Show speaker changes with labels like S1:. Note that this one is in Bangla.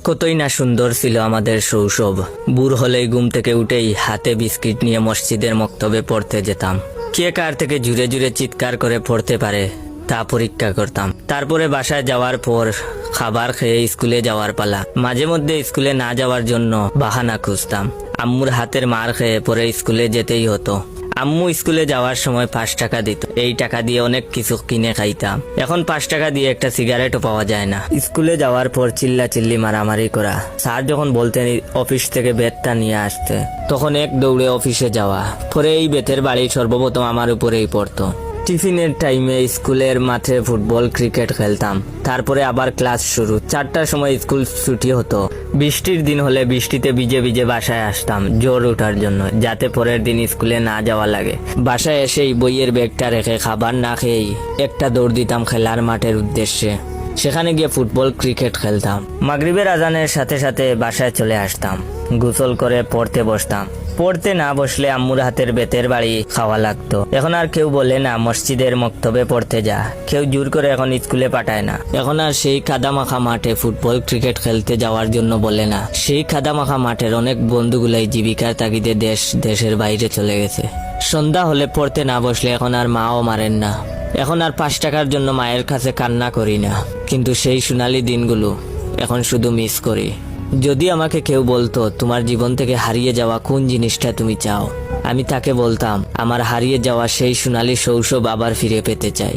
S1: কতই না সুন্দর ছিল আমাদের শৈশব। বুড় হলেই ঘুম থেকে উঠেই হাতে বিস্কিট নিয়ে মসজিদের মক্তবে পড়তে যেতাম। কে কার থেকে জুড়ে জুড়ে চিৎকার করে পড়তে পারে তা পরীক্ষা করতাম। তারপরে বাসায় যাওয়ার পর খাবার খেয়ে স্কুলে যাওয়ার পালা। মাঝে মধ্যে স্কুলে না যাওয়ার জন্য বাহানা খুঁজতাম। আম্মুর হাতের মার খেয়ে পরে স্কুলে যেতেই হতো। আম্মু স্কুলে যাওয়ার সময় 5 টাকা দিত। এই টাকা দিয়ে অনেক কিছু কিনে খাইতাম। এখন 5 টাকা দিয়ে একটা সিগারেটও পাওয়া যায় না। স্কুলে যাওয়ার পর চিল্লাচিল্লি মারামারি করা। স্যার যখন বলতেন অফিস থেকে বেতটা নিয়ে আসতে, তখন এক দৌড়ে অফিসে যাওয়া। পরে এই বেতের বাড়ি সর্বপ্রথম আমার উপরেই পড়তো। টিফিনের টাইমে স্কুলের মাঠে ফুটবল ক্রিকেট খেলতাম। তারপরে আবার ক্লাস শুরু। 4টার সময় স্কুল ছুটি হতো। বৃষ্টির দিন হলে বৃষ্টিতে ভিজে ভিজে বাসায় আসতাম জ্বর ওঠার জন্য, যাতে পরের দিন স্কুলে না যাওয়া লাগে। বাসায় এসেই বইয়ের ব্যাগটা রেখে খাবার না খেয়েই একটা দৌড় দিতাম খেলার মাঠের উদ্দেশ্যে। সেখানে গিয়ে ফুটবল ক্রিকেট খেলতাম। মাগরিবের আজানের সাথে সাথে বাসায় চলে আসতাম। গোসল করে পড়তে বসতাম। পড়তে না বসলে আম্মুর হাতের বেতের বাড়ি খাওয়া লাগতো। এখন আর কেউ বলে না মসজিদের মক্তবে পড়তে যা। কেউ জোর করে এখন স্কুলে পাঠায় না। এখন আর সেই কাদামাখা মাঠে ফুটবল ক্রিকেট খেলতে যাওয়ার জন্য বলে না। সেই কাদামাখা মাঠের অনেক বন্ধুগুলাই জীবিকার তাগিদে দেশের বাইরে চলে গেছে। সন্ধ্যা হলে পড়তে না বসলে এখন আর মাও মারেন না। এখন আর 5 টাকার জন্য মায়ের কাছে কান্না করি না। কিন্তু সেই সোনালী দিনগুলো এখন শুধু মিস করি। যদি আমাকে কেউ বলতো তোমার জীবন থেকে হারিয়ে যাওয়া কোন জিনিসটা তুমি চাও, আমি তাকে বলতাম আমার হারিয়ে যাওয়া সেই সোনালী শৈশব আবার ফিরে পেতে চাই।